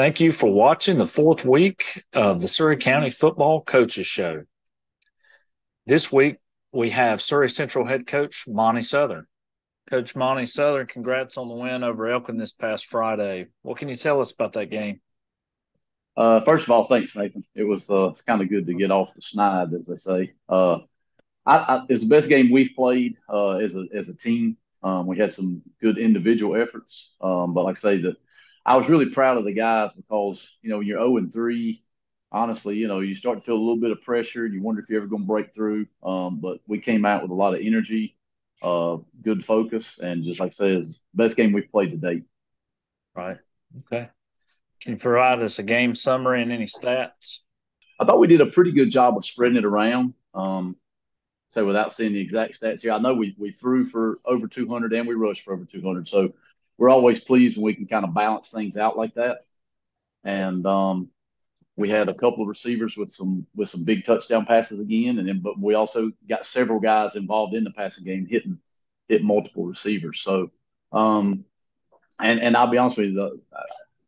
Thank you for watching the fourth week of the Surrey County Football Coaches Show. This week, we have Surrey Central head coach Monty Southern. Coach Monty Southern, congrats on the win over Elkin this past Friday. What can you tell us about that game? First of all, thanks, Nathan. It's kind of good to get off the schneid, as they say. It's the best game we've played as a team. We had some good individual efforts, but like I say, that I was really proud of the guys because when you're 0-3, honestly, you start to feel a little bit of pressure and you wonder if you're ever going to break through. But we came out with a lot of energy, good focus, and just like I said, it's the best game we've played to date. Right. Okay. Can you provide us a game summary and any stats? I thought we did a pretty good job of spreading it around. So without seeing the exact stats here, I know we threw for over 200 and we rushed for over 200. So we're always pleased when we can kind of balance things out like that. And we had a couple of receivers with some big touchdown passes again, but we also got several guys involved in the passing game hit multiple receivers. So and I'll be honest with you,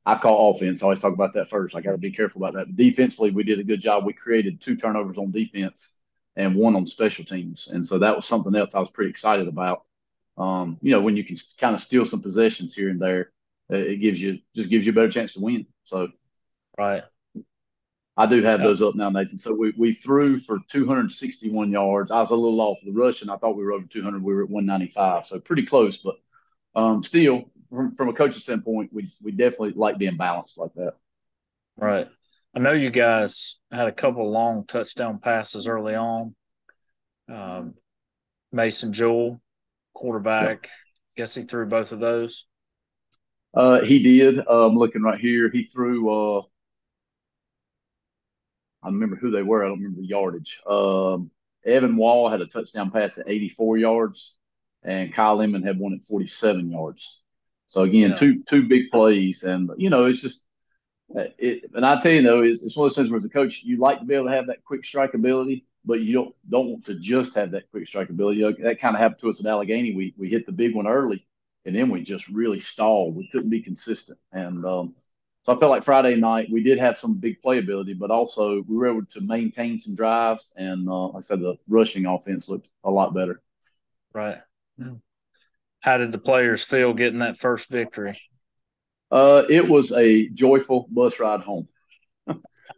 I call offense. I always talk about that first. I got to be careful about that. But defensively, we did a good job. We created 2 turnovers on defense and 1 on special teams, and so that was something else I was pretty excited about. When you can kind of steal some possessions here and there, it gives you a better chance to win. So Right. I do have Yep. those up now, Nathan. So we threw for 261 yards. I was a little off the rush, and I thought we were over 200. We were at 195, so pretty close. But still, from a coaching standpoint, we definitely like being balanced like that. Right. I know you guys had a couple long touchdown passes early on. Um, Mason Jewell, Yep. quarterback, guess he threw both of those. He did. Looking right here, he threw. I remember who they were. I don't remember the yardage. Evan Wall had a touchdown pass at 84 yards, and Kyle Lemon had one at 47 yards. So again, Yeah. two big plays, and it's just and I tell you though, it's one of those things where as a coach, you like to be able to have that quick strike ability, but you don't want to just have that quick strike ability. That kind of happened to us at Allegheny. We hit the big one early, and then we just really stalled. We couldn't be consistent, and so I felt like Friday night we did have some big playability, but also we were able to maintain some drives, and like I said, the rushing offense looked a lot better. Right. Yeah. How did the players feel getting that first victory? It was a joyful bus ride home,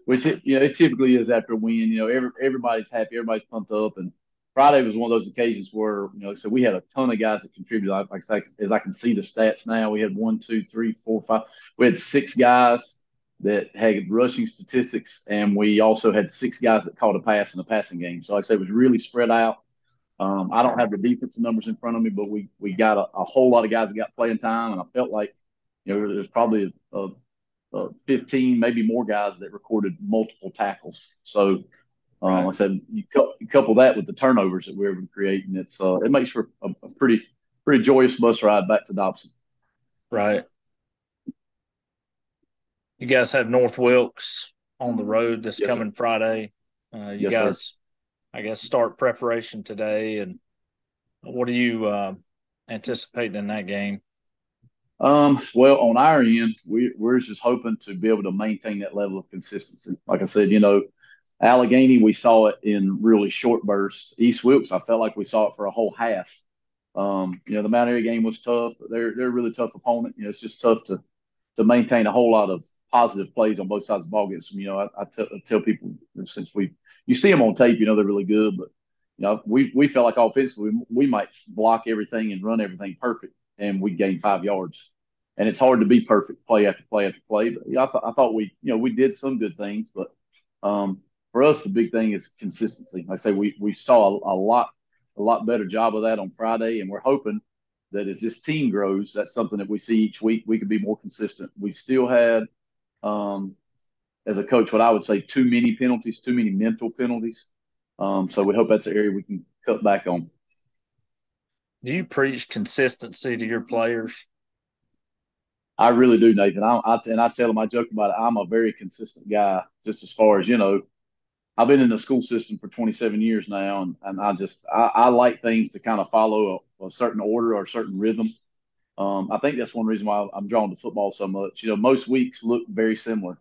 which it typically is after a win. Everybody's happy, everybody's pumped up, and Friday was one of those occasions where so we had a ton of guys that contributed. Like I say, as I can see the stats now, we had one, two, three, four, five. We had 6 guys that had rushing statistics, and we also had 6 guys that caught a pass in the passing game. So like I say, it was really spread out. I don't have the defensive numbers in front of me, but we got a whole lot of guys that got playing time, and I felt like there's probably 15, maybe more guys that recorded multiple tackles. So, I Right. said you couple that with the turnovers that we are able to create, and it makes for a pretty joyous bus ride back to Dobson. Right. You guys have North Wilkes on the road this Yes, sir. coming Friday. You Yes, sir. guys, I guess, start preparation today. And what are you anticipating in that game? Well, on our end, we're just hoping to be able to maintain that level of consistency. Like I said, Allegheny, we saw it in really short bursts. East Wilkes, I felt like we saw it for a whole half. The Mount Airy game was tough, but they're a really tough opponent. It's just tough to maintain a whole lot of positive plays on both sides of the ball against them. I tell people since you see them on tape, they're really good, but we felt like offensively we might block everything and run everything perfect, and we gain 5 yards. And it's hard to be perfect play after play after play. But I thought we did some good things, but for us the big thing is consistency. Like I say, we saw a lot better job of that on Friday, and we're hoping that as this team grows, that's something that we see each week. We could be more consistent. We still had, as a coach, what I would say too many penalties, too many mental penalties. So we hope that's an area we can cut back on. Do you preach consistency to your players? I really do, Nathan. And I tell them, I joke about it. I'm a very consistent guy, just as far as I've been in the school system for 27 years now, and I like things to kind of follow a certain order or a certain rhythm. I think that's one reason why I'm drawn to football so much. Most weeks look very similar.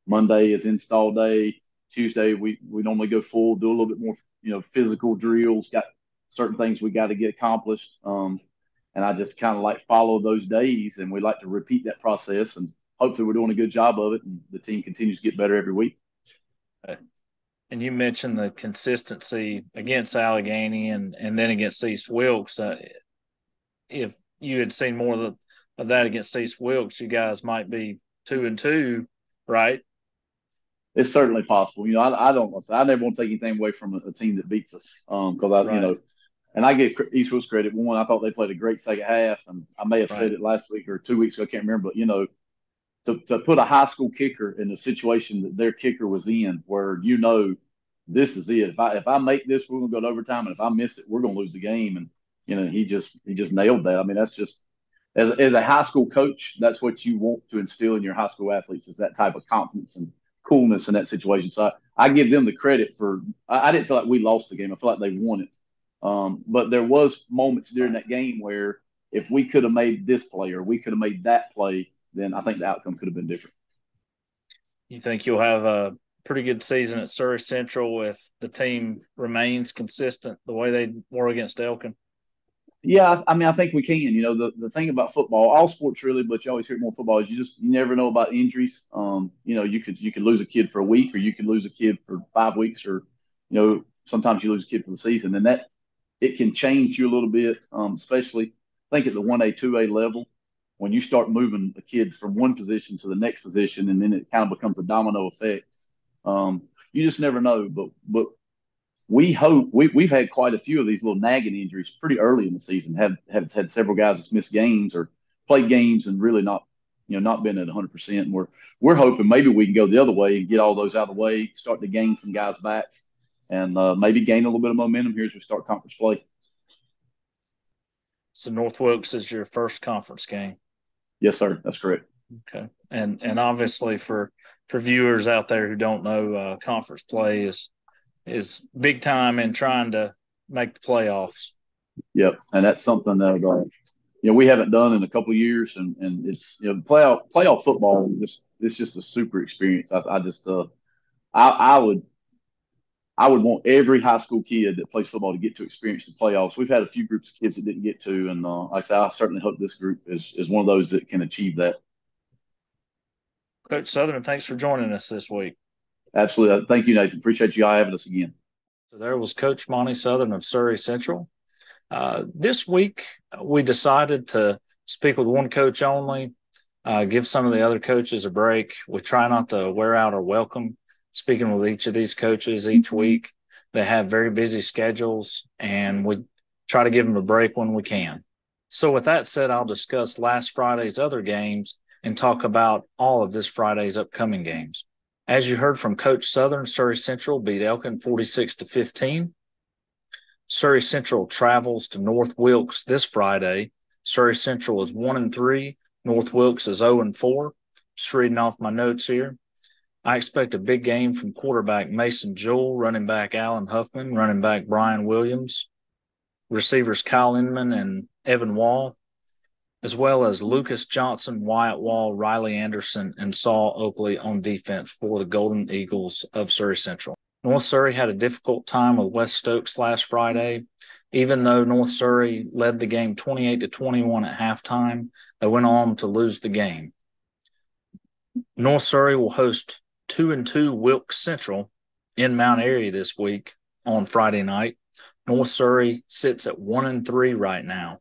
Monday is install day. Tuesday we normally go full, do a little bit more, physical drills. Got certain things we got to get accomplished. And I just kind of like follow those days, and we like to repeat that process. And hopefully, we're doing a good job of it, and the team continues to get better every week. And you mentioned the consistency against Allegheny and then against East Wilkes. If you had seen more of that against East Wilkes, you guys might be 2-2, right? It's certainly possible. I never want to take anything away from a team that beats us, because Right. and I give East Wilkes credit. One, I thought they played a great second half, and I may have said Right. it last week or 2 weeks ago, I can't remember. But to put a high school kicker in the situation that their kicker was in, where this is it. If I make this, we're gonna go to overtime, and if I miss it, we're gonna lose the game. And he just nailed that. I mean, that's just as a high school coach, that's what you want to instill in your high school athletes, is that type of confidence and coolness in that situation. So I give them the credit for. I didn't feel like we lost the game. I feel like they won it. But there was moments during Right. that game where if we could have made this play or we could have made that play, then I think the outcome could have been different. You think you'll have a pretty good season at Surrey Central if the team remains consistent the way they were against Elkin? Yeah, I mean, I think we can. The thing about football, all sports really, but you always hear more football is you never know about injuries. You could lose a kid for a week, or you could lose a kid for 5 weeks, or sometimes you lose a kid for the season, and that it can change you a little bit. Especially I think at the 1A, 2A level, when you start moving a kid from one position to the next position, and then it kind of becomes a domino effect. You just never know, but we hope we've had quite a few of these little nagging injuries pretty early in the season. Have had several guys that's missed games or played games and really not been at 100%. And we're hoping maybe we can go the other way and get all those out of the way, start to gain some guys back, and maybe gain a little bit of momentum here as we start conference play. So North Wilkes is your first conference game. Yes, sir. That's correct. Okay. And obviously for viewers out there who don't know, conference play is big time in trying to make the playoffs. Yep, and that's something that we haven't done in a couple of years, and it's playoff football. It's just a super experience. I just I would want every high school kid that plays football to get to experience the playoffs. We've had a few groups of kids that didn't get to, and like I said, I certainly hope this group is one of those that can achieve that. Coach Southern, thanks for joining us this week. Absolutely, thank you, Nathan. Appreciate you all having us again. So there was Coach Monty Southern of Surrey Central. This week, we decided to speak with one coach only, give some of the other coaches a break. We try not to wear out our welcome speaking with each of these coaches each week. They have very busy schedules, and we try to give them a break when we can. So with that said, I'll discuss last Friday's other games and talk about all of this Friday's upcoming games. As you heard from Coach Southern, Surrey Central beat Elkin 46-15. Surrey Central travels to North Wilkes this Friday. Surrey Central is 1-3. North Wilkes is 0-4. Just reading off my notes here. I expect a big game from quarterback Mason Jewell, running back Alan Huffman, running back Brian Williams, receivers Kyle Inman and Evan Wall, as well as Lucas Johnson, Wyatt Wall, Riley Anderson, and Saul Oakley on defense for the Golden Eagles of Surrey Central. North Surrey had a difficult time with West Stokes last Friday. Even though North Surrey led the game 28-21 at halftime, they went on to lose the game. North Surrey will host 2-2 Wilkes Central in Mount Airy this week on Friday night. North Surrey sits at 1-3 right now.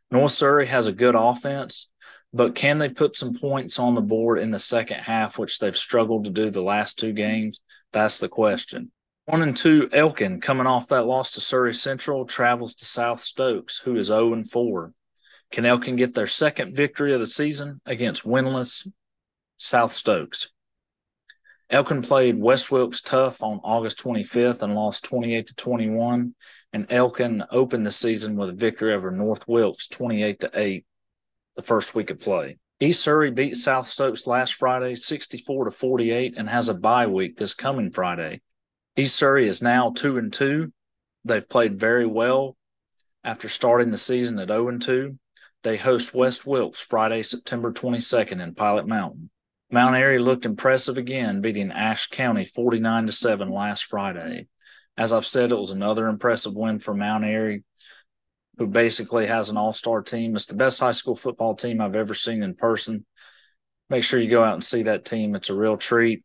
North Surrey has a good offense, but can they put some points on the board in the second half, which they've struggled to do the last two games? That's the question. 1-2 Elkin, coming off that loss to Surrey Central, travels to South Stokes, who is 0-4. Can Elkin get their second victory of the season against winless South Stokes? Elkin played West Wilkes tough on August 25th and lost 28-21, and Elkin opened the season with a victory over North Wilkes 28-8 the first week of play. East Surrey beat South Stokes last Friday 64-48 and has a bye week this coming Friday. East Surrey is now 2-2. They've played very well after starting the season at 0-2. They host West Wilkes Friday, September 22nd in Pilot Mountain. Mount Airy looked impressive again, beating Ashe County 49-7 last Friday. As I've said, it was another impressive win for Mount Airy, who basically has an all-star team. It's the best high school football team I've ever seen in person. Make sure you go out and see that team. It's a real treat.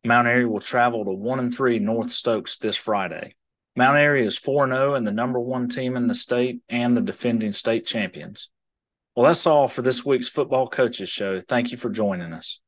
Mount Airy will travel to 1-3 North Stokes this Friday. Mount Airy is 4-0 and the number one team in the state and the defending state champions. Well, that's all for this week's Football Coaches Show. Thank you for joining us.